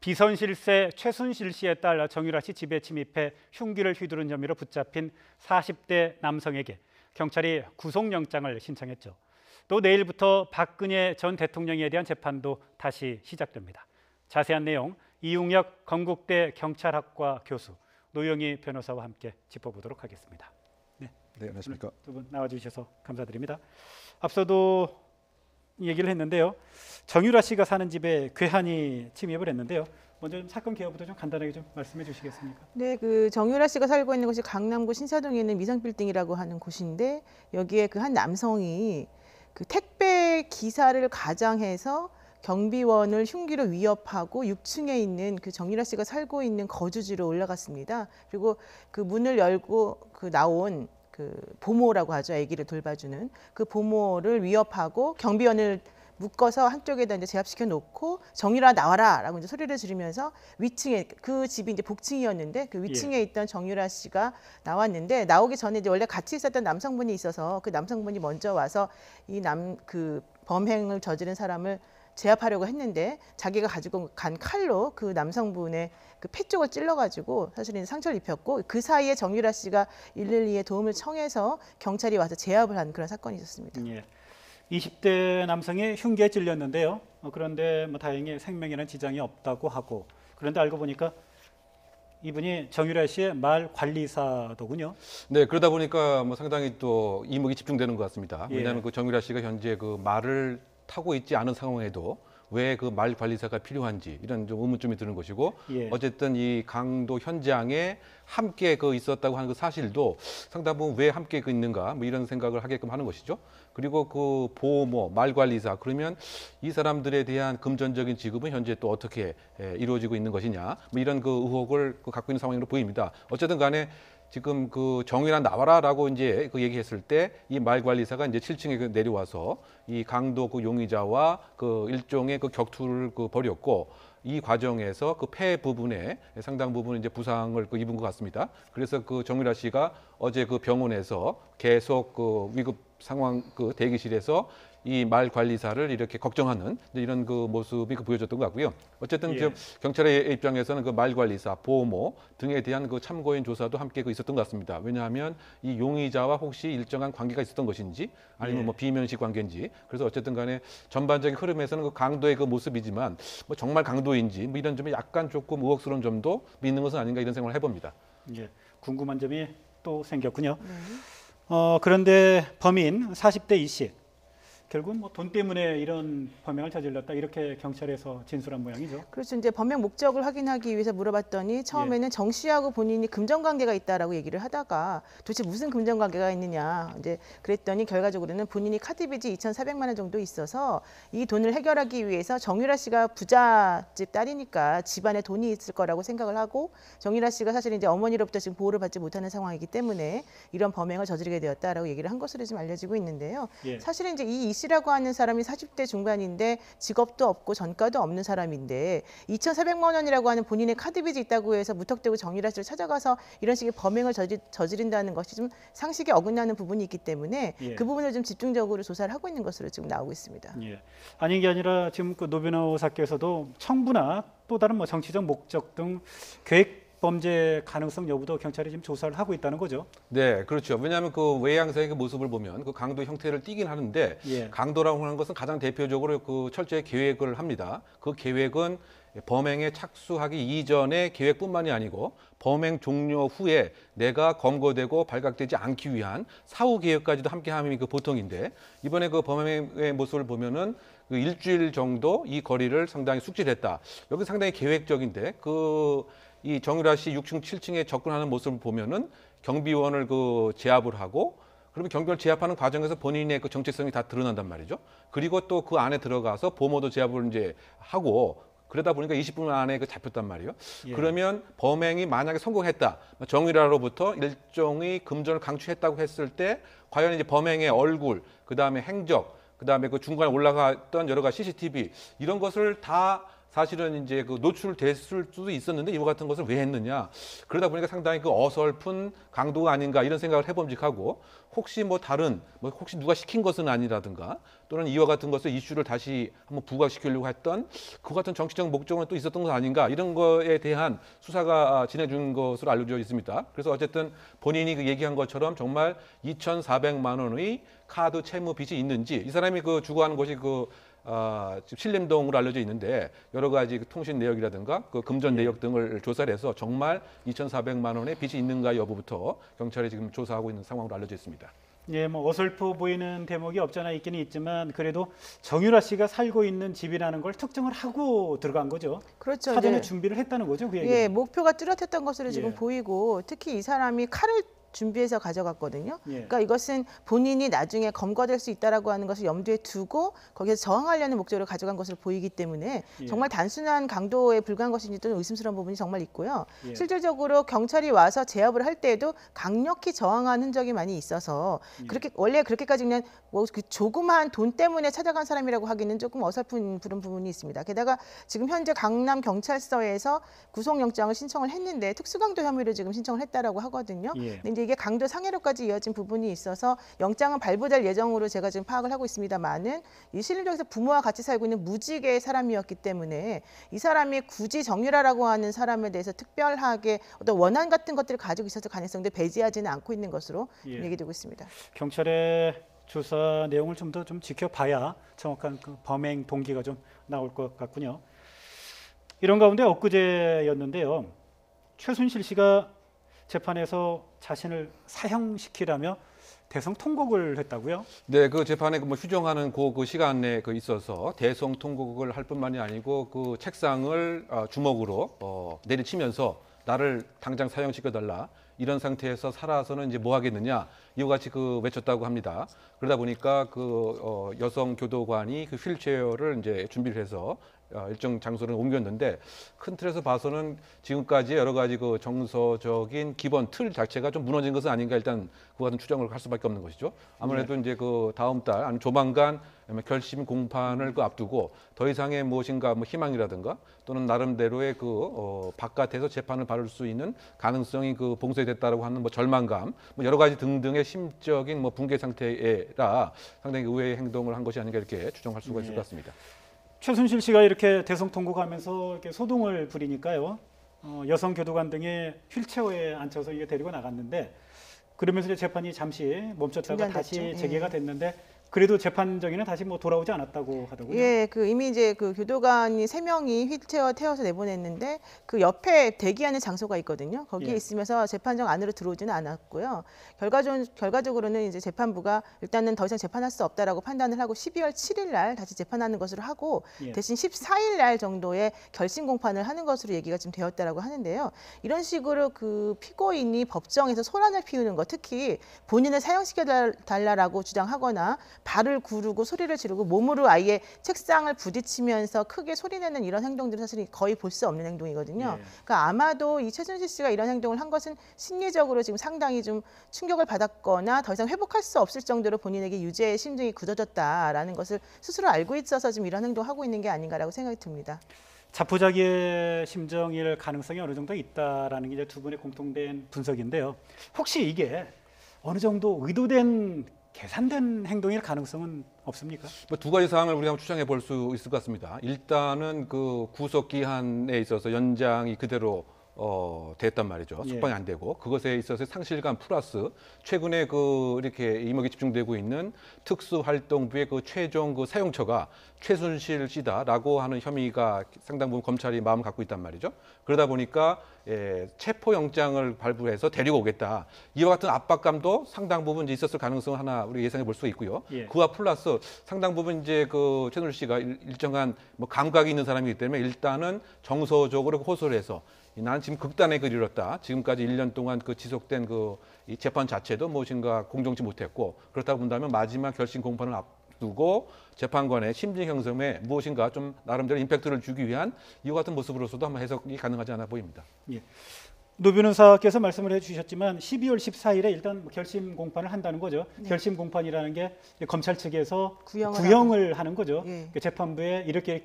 비선실세 최순실 씨의 딸 정유라 씨 집에 침입해 흉기를 휘두른 혐의로 붙잡힌 40대 남성에게 경찰이 구속영장을 신청했죠. 또 내일부터 박근혜 전 대통령에 대한 재판도 다시 시작됩니다. 자세한 내용 이웅혁 건국대 경찰학과 교수, 노영희 변호사와 함께 짚어보도록 하겠습니다. 네, 안녕하십니까. 두 분 나와주셔서 감사드립니다. 앞서도 얘기를 했는데요. 정유라 씨가 사는 집에 괴한이 침입을 했는데요. 먼저 좀 사건 개요부터 좀 간단하게 좀 말씀해 주시겠습니까? 네, 그 정유라 씨가 살고 있는 곳이 강남구 신사동에 있는 미성빌딩이라고 하는 곳인데, 여기에 그 한 남성이 그 택배 기사를 가장해서 경비원을 흉기로 위협하고 6층에 있는 그 정유라 씨가 살고 있는 거주지로 올라갔습니다. 그리고 그 문을 열고 그 나온 그 보모라고 하죠. 아기를 돌봐주는 그 보모를 위협하고 경비원을 묶어서 한쪽에다 이제 제압시켜 놓고 정유라 나와라라고 이제 소리를 지르면서 위층에, 그 집이 이제 복층이었는데 그 위층에 있던 정유라 씨가 나왔는데, 나오기 전에 이제 원래 같이 있었던 남성분이 있어서 그 남성분이 먼저 와서 이 그 범행을 저지른 사람을 제압하려고 했는데, 자기가 가지고 간 칼로 그 남성분의 그 폐 쪽을 찔러가지고 사실은 상처를 입혔고, 그 사이에 정유라 씨가 112에 도움을 청해서 경찰이 와서 제압을 한 그런 사건이 있었습니다. 예. 20대 남성이 흉기에 찔렸는데요. 그런데 뭐 다행히 생명에는 지장이 없다고 하고, 그런데 알고 보니까 이분이 정유라 씨의 말 관리사더군요. 네, 그러다 보니까 뭐 상당히 또 이목이 집중되는 것 같습니다. 예. 왜냐하면 그 정유라 씨가 현재 그 말을 타고 있지 않은 상황에도 왜 그 말 관리사가 필요한지 이런 좀 의문점이 드는 것이고, 예. 어쨌든 이 강도 현장에 함께 그 있었다고 하는 그 사실도 상당 부분 왜 함께 그 있는가 뭐 이런 생각을 하게끔 하는 것이죠. 그리고 그 보모, 말 관리사, 그러면 이 사람들에 대한 금전적인 지급은 현재 또 어떻게 이루어지고 있는 것이냐 뭐 이런 그 의혹을 갖고 있는 상황으로 보입니다. 어쨌든 간에 지금 그 정유라 나와라라고 이제 그 얘기했을 때 이 말 관리사가 이제 7층에 내려와서 이 강도 그 용의자와 그 일종의 그 격투를 그 벌였고, 이 과정에서 그 폐 부분에 상당 부분 이제 부상을 그 입은 것 같습니다. 그래서 그 정유라 씨가 어제 그 병원에서 계속 그 위급 상황 그 대기실에서 이 말 관리사를 이렇게 걱정하는 이런 그 모습이 그 보여졌던 것 같고요. 어쨌든 예. 지금 경찰의 입장에서는 그 말 관리사, 보모 등에 대한 그 참고인 조사도 함께 그 있었던 것 같습니다. 왜냐하면 이 용의자와 혹시 일정한 관계가 있었던 것인지 아니면 예. 뭐 비면식 관계인지, 그래서 어쨌든 간에 전반적인 흐름에서는 그 강도의 그 모습이지만 뭐 정말 강도인지 뭐 이런 점이 약간 조금 의혹스러운 점도 있는 것은 아닌가 이런 생각을 해봅니다. 예. 궁금한 점이 또 생겼군요. 그런데 범인 40대 이 씨, 결국은 뭐 돈 때문에 이런 범행을 저질렀다 이렇게 경찰에서 진술한 모양이죠. 그렇죠. 이제 범행 목적을 확인하기 위해서 물어봤더니 처음에는 정 씨하고 본인이 금전 관계가 있다라고 얘기를 하다가 도대체 무슨 금전 관계가 있느냐 이제 그랬더니 결과적으로는 본인이 카드빚이 2,400만 원 정도 있어서 이 돈을 해결하기 위해서 정유라 씨가 부잣집 딸이니까 집안에 돈이 있을 거라고 생각을 하고, 정유라 씨가 사실 이제 어머니로부터 지금 보호를 받지 못하는 상황이기 때문에 이런 범행을 저지르게 되었다라고 얘기를 한 것으로 지금 알려지고 있는데요. 예. 사실은 이제 이 씨라고 하는 사람이 40대 중반인데 직업도 없고 전과도 없는 사람인데 2,400만 원이라고 하는 본인의 카드빚이 있다고 해서 무턱대고 정유라 씨를 찾아가서 이런 식의 범행을 저지른다는 것이 좀 상식에 어긋나는 부분이 있기 때문에 예. 그 부분을 좀 집중적으로 조사를 하고 있는 것으로 지금 나오고 있습니다. 예. 아닌 게 아니라 지금 그 노 변호사께서도 청부나 또 다른 뭐 정치적 목적 등 계획 범죄 가능성 여부도 경찰이 지금 조사를 하고 있다는 거죠. 네, 그렇죠. 왜냐하면 그 외양상의 그 모습을 보면 그 강도 형태를 띠긴 하는데, 예. 강도라고 하는 것은 가장 대표적으로 그 철저히 계획을 합니다. 그 계획은 범행에 착수하기 이전의 계획뿐만이 아니고 범행 종료 후에 내가 검거되고 발각되지 않기 위한 사후 계획까지도 함께함이 그 보통인데, 이번에 그 범행의 모습을 보면은 그 일주일 정도 이 거리를 상당히 숙지했다. 여기 상당히 계획적인데 이 정유라 씨 6층, 7층에 접근하는 모습을 보면은 경비원을 그 제압을 하고, 그러면 경비원을 제압하는 과정에서 본인의 그 정체성이 다 드러난단 말이죠. 그리고 또 그 안에 들어가서 보모도 제압을 이제 하고, 그러다 보니까 20분 안에 그 잡혔단 말이에요. 예. 그러면 범행이 만약에 성공했다, 정유라로부터 일종의 금전을 강취했다고 했을 때 과연 이제 범행의 얼굴, 그 다음에 행적, 그 다음에 그 중간에 올라갔던 여러 가지 CCTV 이런 것을 다 사실은 이제 그 노출됐을 수도 있었는데 이와 같은 것을 왜 했느냐. 그러다 보니까 상당히 그 어설픈 강도가 아닌가 이런 생각을 해봄직하고 혹시 뭐 다른 뭐 혹시 누가 시킨 것은 아니라든가 또는 이와 같은 것을 이슈를 다시 한번 부각시키려고 했던 그 같은 정치적 목적은 또 있었던 것 아닌가 이런 거에 대한 수사가 진행된 것으로 알려져 있습니다. 그래서 어쨌든 본인이 그 얘기한 것처럼 정말 2,400만 원의 카드 채무 빚이 있는지 이 사람이 그 주거하는 곳이 지금 신림동으로 알려져 있는데 여러 가지 그 통신 내역이라든가 그 금전 내역 등을 조사를 해서 정말 2,400만 원의 빚이 있는가 여부부터 경찰이 지금 조사하고 있는 상황으로 알려져 있습니다. 예, 뭐 어설퍼 보이는 대목이 없잖아 있기는 있지만 그래도 정유라 씨가 살고 있는 집이라는 걸 특정을 하고 들어간 거죠. 그렇죠. 사전에 이제 준비를 했다는 거죠, 그 얘기는. 예, 목표가 뚜렷했던 것으로 지금 예. 보이고 특히 이 사람이 칼을 준비해서 가져갔거든요. 예. 그러니까 이것은 본인이 나중에 검거될 수 있다라고 하는 것을 염두에 두고 거기서 저항하려는 목적으로 가져간 것으로 보이기 때문에 예. 정말 단순한 강도에 불과한 것인지 또 의심스러운 부분이 정말 있고요. 예. 실질적으로 경찰이 와서 제압을 할 때에도 강력히 저항한 흔적이 많이 있어서 그렇게 원래 그렇게까지 그냥 뭐 그 조그마한 돈 때문에 찾아간 사람이라고 하기는 조금 어설픈 그런 부분이 있습니다. 게다가 지금 현재 강남 경찰서에서 구속영장을 신청을 했는데 특수강도 혐의로 지금 신청을 했다라고 하거든요. 예. 근데 이게 강도 상해로까지 이어진 부분이 있어서 영장은 발부될 예정으로 제가 지금 파악을 하고 있습니다만은 이 신림동에서 부모와 같이 살고 있는 무직의 사람이었기 때문에 이 사람이 굳이 정유라라고 하는 사람에 대해서 특별하게 어떤 원한 같은 것들을 가지고 있어서 가능성도 배제하지는 않고 있는 것으로 예. 얘기되고 있습니다. 경찰의 조사 내용을 좀 더 좀 지켜봐야 정확한 그 범행 동기가 좀 나올 것 같군요. 이런 가운데 엊그제였는데요. 최순실 씨가 재판에서 자신을 사형시키라며 대성 통곡을 했다고요? 네, 그 재판에 뭐 휴정하는 그 시간에 있어서 대성 통곡을 할 뿐만이 아니고 그 책상을 주먹으로 내리치면서 나를 당장 사형시켜달라. 이런 상태에서 살아서는 이제 뭐 하겠느냐 이와 같이 외쳤다고 합니다. 그러다 보니까 여성 교도관이 그 휠체어를 이제 준비를 해서 일정 장소를 옮겼는데 큰 틀에서 봐서는 지금까지 여러 가지 그 정서적인 기본 틀 자체가 좀 무너진 것은 아닌가 일단 그 같은 추정을 할 수밖에 없는 것이죠. 아무래도 이제 그 다음 달 아니면 조만간 결심 공판을 앞두고 더 이상의 무엇인가 뭐 희망이라든가 또는 나름대로의 바깥에서 재판을 받을 수 있는 가능성이 봉쇄됐다라고 하는 뭐 절망감 뭐 여러 가지 등등의 심적인 뭐 붕괴 상태라 상당히 의외의 행동을 한 것이 아닌가 이렇게 추정할 수가 있을 것 같습니다. 최순실 씨가 이렇게 대성 통곡하면서 이렇게 소동을 부리니까요. 여성 교도관 등이 휠체어에 앉혀서 이게 데리고 나갔는데 그러면서 이제 재판이 잠시 멈췄다가 다시 중단됐죠. 재개가 됐는데 그래도 재판 정의는 다시 뭐 돌아오지 않았다고 하더군요. 예, 이미 이제 교도관이 3명이 휠체어 태워서 내보냈는데 그 옆에 대기하는 장소가 있거든요. 거기에 예. 있으면서 재판정 안으로 들어오지는 않았고요. 결과적으로는 이제 재판부가 일단은 더 이상 재판할 수 없다라고 판단을 하고 12월 7일 날 다시 재판하는 것으로 하고 예. 대신 14일 날 정도의 결심 공판을 하는 것으로 얘기가 지금 되었다라고 하는데요. 이런 식으로 그 피고인이 법정에서 소란을 피우는 것, 특히 본인을 사형시켜 달라라고 주장하거나 발을 구르고 소리를 지르고 몸으로 아예 책상을 부딪히면서 크게 소리내는 이런 행동들은 사실 거의 볼 수 없는 행동이거든요. 예. 그러니까 아마도 이 최순실 씨가 이런 행동을 한 것은 심리적으로 지금 상당히 좀 충격을 받았거나 더 이상 회복할 수 없을 정도로 본인에게 유죄의 심증이 굳어졌다라는 것을 스스로 알고 있어서 지금 이런 행동을 하고 있는 게 아닌가라고 생각이 듭니다. 자포자기의 심정일 가능성이 어느 정도 있다라는 게 이제 두 분의 공통된 분석인데요. 혹시 이게 어느 정도 의도된 계산된 행동일 가능성은 없습니까? 뭐 두 가지 사항을 우리가 한번 추정해 볼 수 있을 것 같습니다. 일단은 그 구속 기한에 있어서 연장이 그대로 됐단 말이죠. 예. 숙방이 안 되고 그것에 있어서 상실감 플러스 최근에 이렇게 이목이 집중되고 있는 특수활동부의 최종 사용처가 최순실 씨다라고 하는 혐의가 상당 부분 검찰이 마음을 갖고 있단 말이죠. 그러다 보니까 체포영장을 발부해서 데리고 오겠다. 이와 같은 압박감도 상당 부분 이제 있었을 가능성을 하나 우리 예상해 볼 수 있고요. 예. 그와 플러스 상당 부분 이제 최순실 씨가 일정한 뭐 감각이 있는 사람이기 때문에 일단은 정서적으로 호소를 해서 나는 지금 극단의 글을 잃었다. 지금까지 1년 동안 지속된 이 재판 자체도 무엇인가 공정치 못했고 그렇다고 본다면 마지막 결심 공판을 앞두고 재판관의 심증 형성에 무엇인가 좀 나름대로 임팩트를 주기 위한 이와 같은 모습으로서도 한번 해석이 가능하지 않아 보입니다. 예. 노 변호사께서 말씀을 해주셨지만 12월 14일에 일단 결심 공판을 한다는 거죠. 네. 결심 공판이라는 게 검찰 측에서 구형을 구형을 하는 거죠. 예. 재판부에 이렇게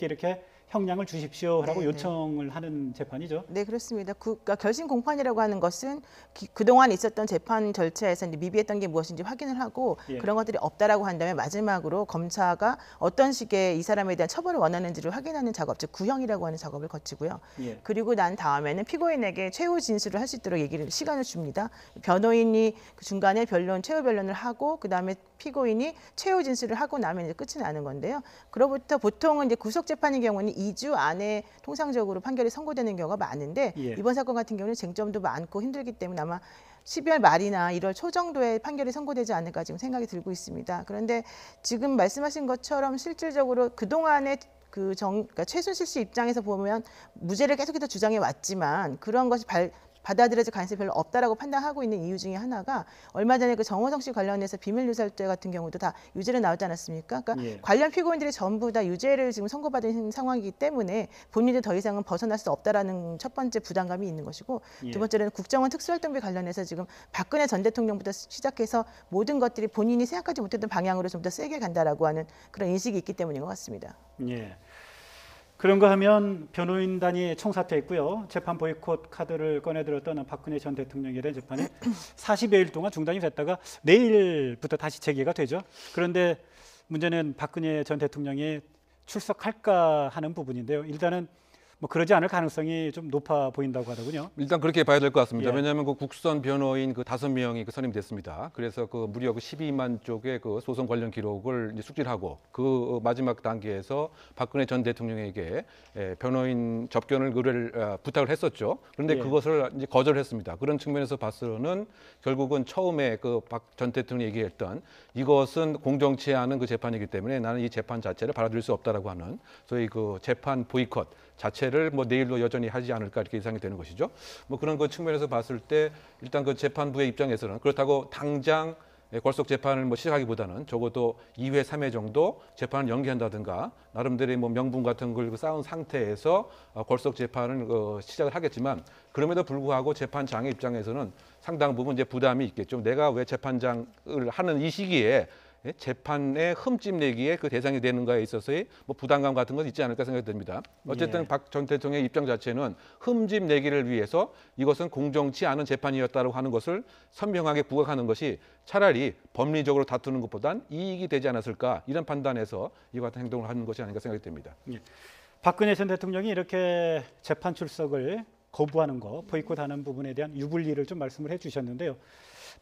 형량을 주십시오라고 네, 요청을 하는 재판이죠. 네, 그렇습니다. 그러니까 결심 공판이라고 하는 것은 그동안 있었던 재판 절차에서 이제 미비했던 게 무엇인지 확인을 하고 예. 그런 것들이 없다라고 한다면 마지막으로 검사가 어떤 식의 이 사람에 대한 처벌을 원하는지를 확인하는 작업, 즉 구형이라고 하는 작업을 거치고요. 예. 그리고 난 다음에는 피고인에게 최후 진술을 할 수 있도록 시간을 줍니다. 변호인이 그 중간에 최후 변론을 하고 그다음에 피고인이 최후 진술을 하고 나면 이제 끝이 나는 건데요. 그로부터 보통은 이제 구속 재판인 경우는 2주 안에 통상적으로 판결이 선고되는 경우가 많은데 예. 이번 사건 같은 경우는 쟁점도 많고 힘들기 때문에 아마 12월 말이나 1월 초 정도에 판결이 선고되지 않을까 지금 생각이 들고 있습니다. 그런데 지금 말씀하신 것처럼 실질적으로 그동안의 그러니까 최순실 씨 입장에서 보면 무죄를 계속해서 주장해 왔지만 그런 것이 받아들여질 가능성이 별로 없다라고 판단하고 있는 이유 중에 하나가 얼마 전에 그 정호성 씨 관련해서 비밀누설죄 같은 경우도 다 유죄를 나오지 않았습니까? 그러니까 예. 관련 피고인들이 전부 다 유죄를 지금 선고받은 상황이기 때문에 본인이 더 이상은 벗어날 수 없다라는 첫 번째 부담감이 있는 것이고 예. 두 번째는 국정원 특수활동비 관련해서 지금 박근혜 전 대통령부터 시작해서 모든 것들이 본인이 생각하지 못했던 방향으로 좀 더 세게 간다라고 하는 그런 인식이 있기 때문인 것 같습니다. 예. 그런가 하면 변호인단이 총사퇴했고요. 재판 보이콧 카드를 꺼내들었던 박근혜 전 대통령에 대한 재판이 40여일 동안 중단이 됐다가 내일부터 다시 재개가 되죠. 그런데 문제는 박근혜 전 대통령이 출석할까 하는 부분인데요. 일단은 뭐 그러지 않을 가능성이 좀 높아 보인다고 하더군요. 일단 그렇게 봐야 될 것 같습니다. 예. 왜냐하면 그 국선 변호인 그 5명이 그 선임됐습니다. 그래서 그 무려 그 12만 쪽의 그 소송 관련 기록을 이제 숙지하고 그 마지막 단계에서 박근혜 전 대통령에게 변호인 접견을 부탁을 했었죠. 그런데 예. 그것을 이제 거절했습니다. 그런 측면에서 봐서는 결국은 처음에 그 박 전 대통령이 얘기했던 이것은 공정치 않은 그 재판이기 때문에 나는 이 재판 자체를 받아들일 수 없다라고 하는 소위 그 재판 보이콧 자체를 뭐 내일도 여전히 하지 않을까 이렇게 예상이 되는 것이죠. 뭐 그런 그 측면에서 봤을 때 일단 그 재판부의 입장에서는 그렇다고 당장 걸석 재판을 뭐 시작하기보다는 적어도 2회, 3회 정도 재판을 연기한다든가 나름대로의 뭐 명분 같은 걸 쌓은 상태에서 걸석 재판을 시작을 하겠지만 그럼에도 불구하고 재판장의 입장에서는 상당 부분 이제 부담이 있겠죠. 내가 왜 재판장을 하는 이 시기에 재판에 흠집 내기에 그 대상이 되는가에 있어서의 뭐 부담감 같은 건 있지 않을까 생각이 듭니다. 어쨌든 예. 박 전 대통령의 입장 자체는 흠집 내기를 위해서 이것은 공정치 않은 재판이었다고 하는 것을 선명하게 부각하는 것이 차라리 법리적으로 다투는 것보단 이익이 되지 않았을까 이런 판단에서 이와 같은 행동을 하는 것이 아닌가 생각이 듭니다. 예. 박근혜 전 대통령이 이렇게 재판 출석을 거부하는 거, 보이콧하는 부분에 대한 유불리를 좀 말씀을 해주셨는데요.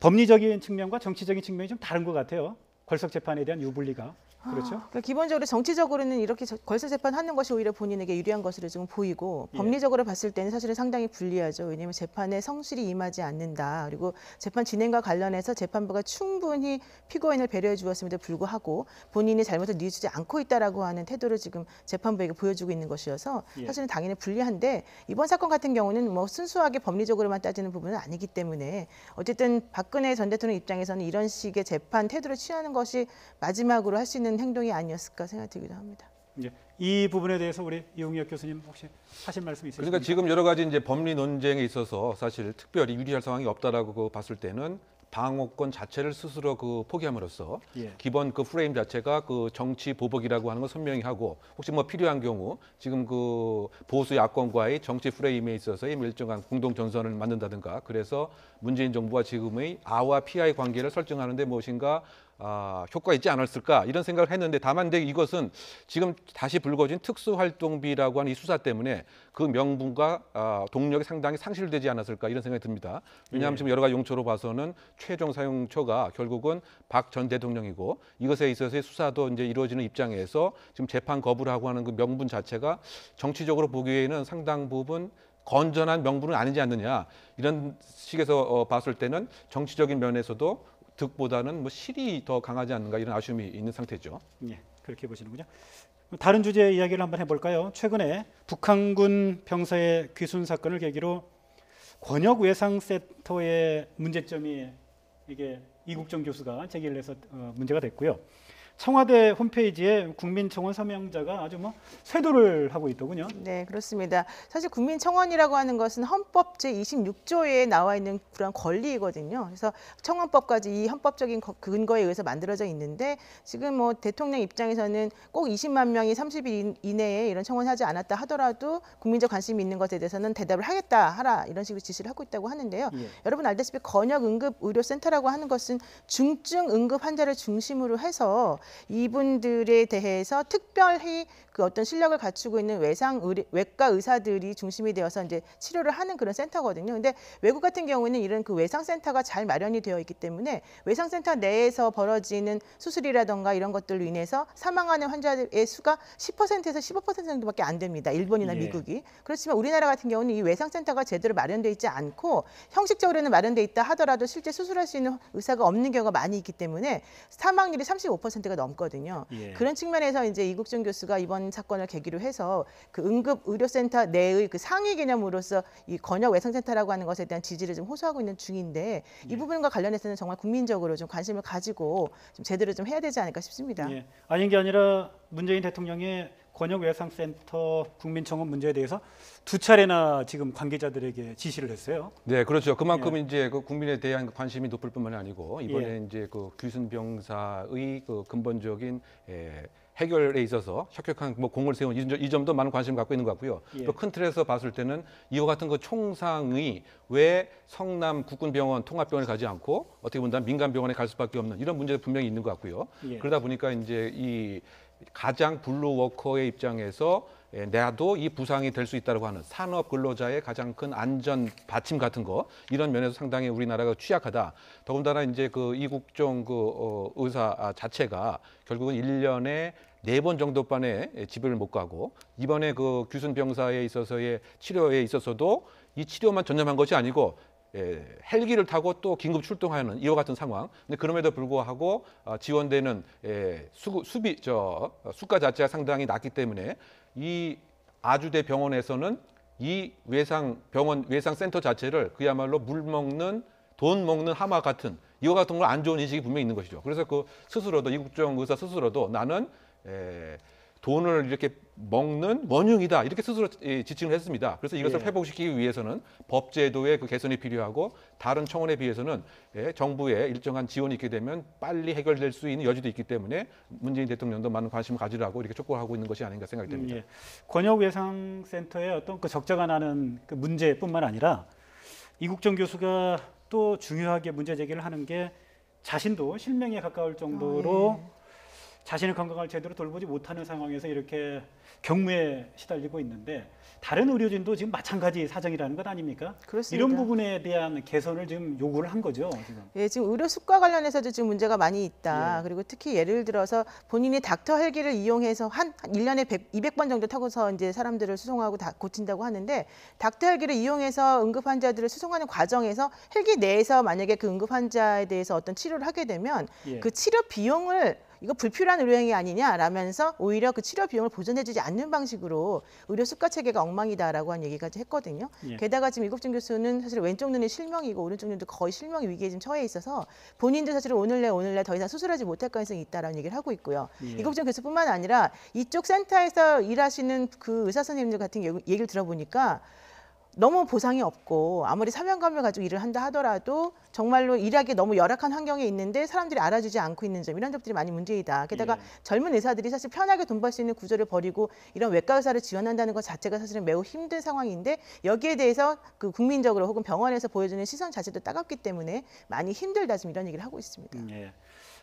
법리적인 측면과 정치적인 측면이 좀 다른 것 같아요. 걸석 재판에 대한 유불리가. 그렇죠? 그러니까 기본적으로 정치적으로는 이렇게 걸석 재판하는 것이 오히려 본인에게 유리한 것으로 지금 보이고 예. 법리적으로 봤을 때는 사실은 상당히 불리하죠. 왜냐하면 재판에 성실히 임하지 않는다. 그리고 재판 진행과 관련해서 재판부가 충분히 피고인을 배려해 주었음에도 불구하고 본인이 잘못을 뉘우치지 않고 있다라고 하는 태도를 지금 재판부에게 보여주고 있는 것이어서 예. 사실은 당연히 불리한데 이번 사건 같은 경우는 뭐 순수하게 법리적으로만 따지는 부분은 아니기 때문에 어쨌든 박근혜 전 대통령 입장에서는 이런 식의 재판 태도를 취하는 것이 마지막으로 할 수 있는 행동이 아니었을까 생각되기도 합니다. 예. 이 부분에 대해서 우리 이웅혁 교수님 혹시 하실 말씀 있으십니까? 그러니까 지금 여러 가지 이제 법리 논쟁에 있어서 사실 특별히 유리할 상황이 없다라고 봤을 때는 방어권 자체를 스스로 그 포기함으로써 예. 기본 그 프레임 자체가 그 정치 보복이라고 하는 걸 선명히 하고 혹시 뭐 필요한 경우 지금 그 보수 야권과의 정치 프레임에 있어서의 일정한 공동 전선을 만든다든가 그래서 문재인 정부와 지금의 A와 P와의 관계를 설정하는데 무엇인가 효과가 있지 않았을까 이런 생각을 했는데 다만 이것은 지금 다시 불거진 특수활동비라고 하는 이 수사 때문에 그 명분과 동력이 상당히 상실되지 않았을까 이런 생각이 듭니다. 왜냐하면 예. 지금 여러 가지 용처로 봐서는 최종 사용처가 결국은 박 전 대통령이고 이것에 있어서의 수사도 이제 이루어지는 입장에서 지금 재판 거부를 하고 하는 그 명분 자체가 정치적으로 보기에는 상당 부분 건전한 명분은 아니지 않느냐 이런 식에서 봤을 때는 정치적인 면에서도 득보다는 뭐 실이 더 강하지 않는가 이런 아쉬움이 있는 상태죠. 예, 그렇게 보시는군요. 다른 주제 이야기를 한번 해볼까요? 최근에 북한군 병사의 귀순 사건을 계기로 권역 외상센터의 문제점이 이게 이국정 교수가 제기를 해서 문제가 됐고요. 청와대 홈페이지에 국민청원 서명자가 아주 뭐 쇄도를 하고 있더군요. 네, 그렇습니다. 사실 국민청원이라고 하는 것은 헌법 제26조에 나와 있는 그런 권리이거든요. 그래서 청원법까지 이 헌법적인 근거에 의해서 만들어져 있는데 지금 뭐 대통령 입장에서는 꼭 20만 명이 30일 이내에 이런 청원하지 않았다 하더라도 국민적 관심이 있는 것에 대해서는 대답을 하라 이런 식으로 지시를 하고 있다고 하는데요. 예. 여러분 알다시피 건역응급의료센터라고 하는 것은 중증 응급 환자를 중심으로 해서 이분들에 대해서 특별히 그 어떤 실력을 갖추고 있는 외과 의사들이 중심이 되어서 이제 치료를 하는 그런 센터거든요. 근데 외국 같은 경우에는 이런 그 외상센터가 잘 마련이 되어 있기 때문에 외상센터 내에서 벌어지는 수술이라던가 이런 것들로 인해서 사망하는 환자의 수가 10%에서 15% 정도밖에 안 됩니다. 일본이나 예. 미국이. 그렇지만 우리나라 같은 경우는 이 외상센터가 제대로 마련되어 있지 않고 형식적으로는 마련되어 있다 하더라도 실제 수술할 수 있는 의사가 없는 경우가 많이 있기 때문에 사망률이 35%가 넘거든요. 예. 그런 측면에서 이제 이국준 교수가 이번 사건을 계기로 해서 그 응급의료센터 내의 그 상위 개념으로서 이 건역외상센터라고 하는 것에 대한 지지를 좀 호소하고 있는 중인데 이 부분과 관련해서는 정말 국민적으로 좀 관심을 가지고 좀 제대로 좀 해야 되지 않을까 싶습니다. 예. 아닌 게 아니라 문재인 대통령이 권역외상센터 국민청원 문제에 대해서 2차례나 지금 관계자들에게 지시를 했어요. 네, 그렇죠. 그만큼 이제 그 국민에 대한 관심이 높을 뿐만이 아니고 이번에 이제 그 규순 병사의 그 근본적인 해결에 있어서 혁혁한 뭐 공을 세운 이 점도 많은 관심을 갖고 있는 것 같고요. 예. 또 큰 틀에서 봤을 때는 이와 같은 그 총상이 왜 성남 국군병원 통합병원에 가지 않고 어떻게 본다면 민간병원에 갈 수밖에 없는 이런 문제도 분명히 있는 것 같고요. 예. 그러다 보니까 이제 이 가장 블루워커의 입장에서 나도 이 부상이 될 수 있다고 하는 산업 근로자의 가장 큰 안전 받침 같은 거 이런 면에서 상당히 우리나라가 취약하다. 더군다나 이제 그 이국종 의사 자체가 결국은 1년에 4번 정도만에 집을 못 가고 이번에 그 규순 병사에 있어서의 치료에 있어서도 이 치료만 전념한 것이 아니고 헬기를 타고 또 긴급 출동하는 이와 같은 상황. 근데 그럼에도 불구하고 지원되는 수가 자체가 상당히 낮기 때문에 이 아주대 병원에서는 이 외상센터 자체를 그야말로 돈 먹는 하마 같은 이와 같은 걸 안 좋은 인식이 분명히 있는 것이죠. 그래서 그 스스로도 이국정 의사 스스로도 나는 돈을 이렇게 먹는 원흉이다 이렇게 스스로 지칭을 했습니다. 그래서 이것을 예. 회복시키기 위해서는 법제도의 그 개선이 필요하고 다른 청원에 비해서는 정부의 일정한 지원이 있게 되면 빨리 해결될 수 있는 여지도 있기 때문에 문재인 대통령도 많은 관심을 가지라고 이렇게 촉구를 하고 있는 것이 아닌가 생각이 됩니다. 예. 권역외상센터의 어떤 그 적자가 나는 그 문제뿐만 아니라 이국정 교수가 또 중요하게 문제 제기를 하는 게 자신도 실명에 가까울 정도로 자신의 건강을 제대로 돌보지 못하는 상황에서 이렇게 경무에 시달리고 있는데 다른 의료진도 지금 마찬가지 사정이라는 것 아닙니까? 그렇습니다. 이런 부분에 대한 개선을 지금 요구를 한 거죠. 지금. 예, 지금 의료 수가 관련해서도 지금 문제가 많이 있다. 예. 그리고 특히 예를 들어서 본인이 닥터 헬기를 이용해서 한 1년에 200번 정도 타고서 이제 사람들을 수송하고 다 고친다고 하는데 닥터 헬기를 이용해서 응급 환자들을 수송하는 과정에서 헬기 내에서 만약에 그 응급 환자에 대해서 어떤 치료를 하게 되면 예. 그 치료 비용을 이거 불필요한 의료행위 아니냐라면서 오히려 그 치료 비용을 보전해주지 않는 방식으로 의료 수가 체계가 엉망이다라고 한 얘기까지 했거든요. 예. 게다가 지금 이국준 교수는 사실 왼쪽 눈이 실명이고 오른쪽 눈도 거의 실명 위기에 지금 처해 있어서 본인도 사실 오늘 내 더 이상 수술하지 못할 가능성이 있다라는 얘기를 하고 있고요. 예. 이국준 교수뿐만 아니라 이쪽 센터에서 일하시는 그 의사 선생님들 같은 얘기를 들어보니까 너무 보상이 없고 아무리 사명감을 가지고 일을 한다 하더라도 정말로 일하기 너무 열악한 환경에 있는데 사람들이 알아주지 않고 있는 점 이런 점들이 많이 문제이다. 게다가 예. 젊은 의사들이 사실 편하게 돈 벌 수 있는 구조를 버리고 이런 외과 의사를 지원한다는 것 자체가 사실은 매우 힘든 상황인데 여기에 대해서 그 국민적으로 혹은 병원에서 보여주는 시선 자체도 따갑기 때문에 많이 힘들다 지금 이런 얘기를 하고 있습니다. 예.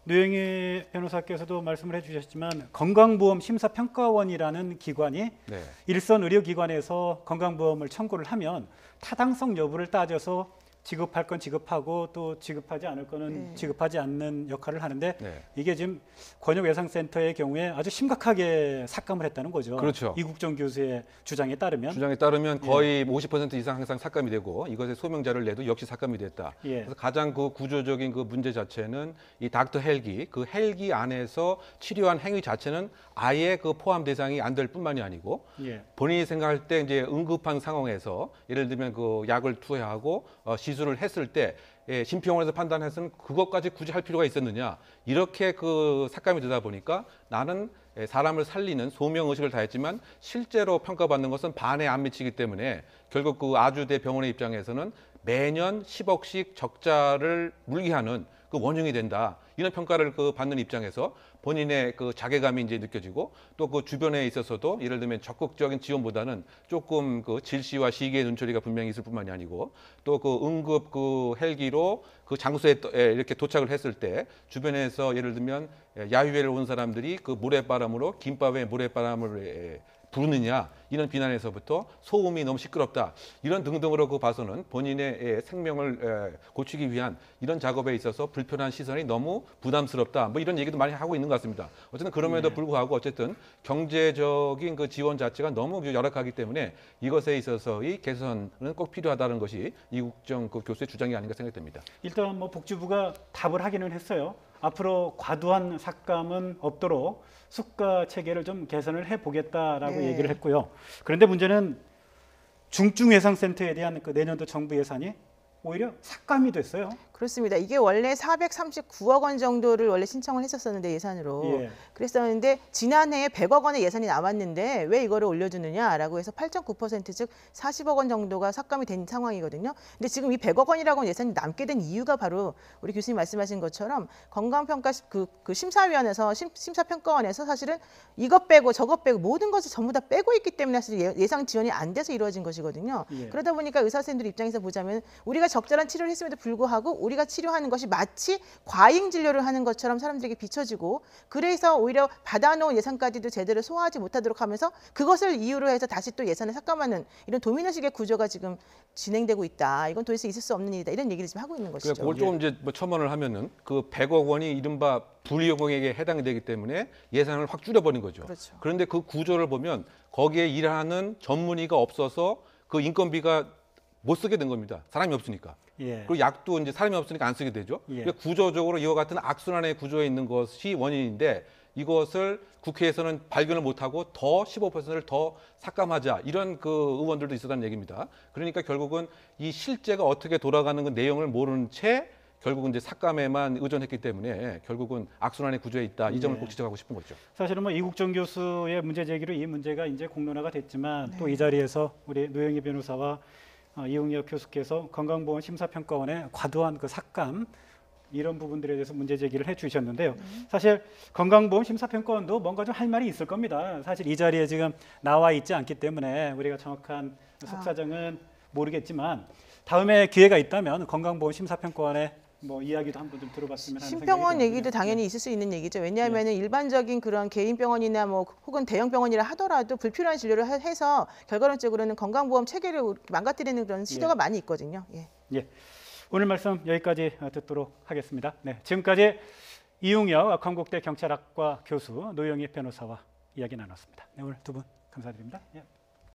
노영희 변호사께서도 말씀을 해주셨지만 건강보험 심사평가원이라는 기관이 네. 일선 의료기관에서 건강보험을 청구를 하면 타당성 여부를 따져서 지급할 건 지급하고 또 지급하지 않을 거는 지급하지 않는 역할을 하는데 네. 이게 지금 권역외상센터의 경우에 아주 심각하게 삭감을 했다는 거죠. 그렇죠. 이국정 교수의 주장에 따르면. 주장에 따르면 거의 50% 이상 항상 삭감이 되고 이것의 소명자를 내도 역시 삭감이 됐다. 예. 그래서 가장 그 구조적인 그 문제 자체는 이 닥터 헬기, 그 헬기 안에서 치료한 행위 자체는 아예 그 포함 대상이 안 될 뿐만이 아니고 예. 본인이 생각할 때 이제 응급한 상황에서 예를 들면 그 약을 투여하고 기술을 했을 때 심평원에서 판단해서는 그것까지 굳이 할 필요가 있었느냐 이렇게 그 삭감이 되다 보니까 나는 사람을 살리는 소명 의식을 다했지만 실제로 평가받는 것은 반에 안 미치기 때문에 결국 그 아주대 병원의 입장에서는 매년 10억씩 적자를 물게 하는 그 원흉이 된다. 이런 평가를 그 받는 입장에서 본인의 그 자괴감이 이제 느껴지고 또 그 주변에 있어서도 예를 들면 적극적인 지원보다는 조금 그 질시와 시기의 눈초리가 분명히 있을 뿐만이 아니고 또 그 응급 그 헬기로 그 장소에 이렇게 도착을 했을 때 주변에서 예를 들면 야유회를 온 사람들이 그 모래바람으로 김밥에 모래바람을 부르느냐 이런 비난에서부터 소음이 너무 시끄럽다 이런 등등으로 그 봐서는 본인의 생명을 고치기 위한 이런 작업에 있어서 불편한 시선이 너무 부담스럽다 뭐 이런 얘기도 많이 하고 있는 것 같습니다. 어쨌든 그럼에도 불구하고 어쨌든 경제적인 그 지원 자체가 너무 열악하기 때문에 이것에 있어서의 개선은 꼭 필요하다는 것이 이국정 그 교수의 주장이 아닌가 생각됩니다. 일단 뭐 복지부가 답을 하기는 했어요. 앞으로 과도한 삭감은 없도록 수가 체계를 좀 개선을 해보겠다라고 네. 얘기를 했고요. 그런데 문제는 중증예상센터에 대한 그 내년도 정부 예산이 오히려 삭감이 됐어요. 그렇습니다. 이게 원래 439억 원 정도를 원래 신청을 했었었는데 예산으로 예. 그랬었는데 지난해에 100억 원의 예산이 남았는데 왜 이거를 올려주느냐라고 해서 8.9% 즉 40억 원 정도가 삭감이 된 상황이거든요. 근데 지금 이 100억 원이라고 하는 예산이 남게 된 이유가 바로 우리 교수님 말씀하신 것처럼 건강평가 그 심사위원회에서 심사평가원에서 사실은 이것 빼고 저것 빼고 모든 것을 전부 다 빼고 있기 때문에 사실 예상 지원이 안 돼서 이루어진 것이거든요. 예. 그러다 보니까 의사 선생님들 입장에서 보자면 우리가 적절한 치료를 했음에도 불구하고 우리가 치료하는 것이 마치 과잉 진료를 하는 것처럼 사람들에게 비춰지고 그래서 오히려 받아놓은 예산까지도 제대로 소화하지 못하도록 하면서 그것을 이유로 해서 다시 또 예산을 삭감하는 이런 도미노식의 구조가 지금 진행되고 있다. 이건 도대체 있을 수 없는 일이다. 이런 얘기를 지금 하고 있는 것이죠. 그걸 조금 이제 뭐 첨언을 하면은 그 100억 원이 이른바 불이용에게 해당이 되기 때문에 예산을 확 줄여버린 거죠. 그렇죠. 그런데 그 구조를 보면 거기에 일하는 전문의가 없어서 그 인건비가 못 쓰게 된 겁니다. 사람이 없으니까. 예. 그리고 약도 이제 사람이 없으니까 안 쓰게 되죠. 예. 그러니까 구조적으로 이와 같은 악순환의 구조에 있는 것이 원인인데 이것을 국회에서는 발견을 못하고 더 15%를 더 삭감하자 이런 그 의원들도 있었다는 얘기입니다. 그러니까 결국은 이 실제가 어떻게 돌아가는 그 내용을 모르는 채 결국은 이제 삭감에만 의존했기 때문에 결국은 악순환의 구조에 있다. 이 점을 꼭 지적하고 싶은 거죠. 사실은 뭐 이국정 교수의 문제 제기로 이 문제가 이제 공론화가 됐지만 네. 또 이 자리에서 우리 노영희 변호사와 이웅혁 교수께서 건강보험 심사평가원의 과도한 그 삭감 이런 부분들에 대해서 문제 제기를 해주셨는데요. 사실 건강보험 심사평가원도 뭔가 좀 할 말이 있을 겁니다. 사실 이 자리에 지금 나와 있지 않기 때문에 우리가 정확한 속사정은 모르겠지만 다음에 기회가 있다면 건강보험 심사평가원의 뭐 이야기도 한번 좀 들어봤으면 하는 신병원 생각이 얘기도 듭니다. 당연히 있을 수 있는 얘기죠. 왜냐하면 일반적인 그런 개인 병원이나 뭐 혹은 대형 병원이라 하더라도 불필요한 진료를 해서 결과론적으로는 건강보험 체계를 망가뜨리는 그런 시도가 많이 있거든요. 예. 예, 오늘 말씀 여기까지 듣도록 하겠습니다. 네, 지금까지 이웅혁 건국대 경찰학과 교수 노영희 변호사와 이야기 나눴습니다. 네, 오늘 두 분 감사드립니다. 예.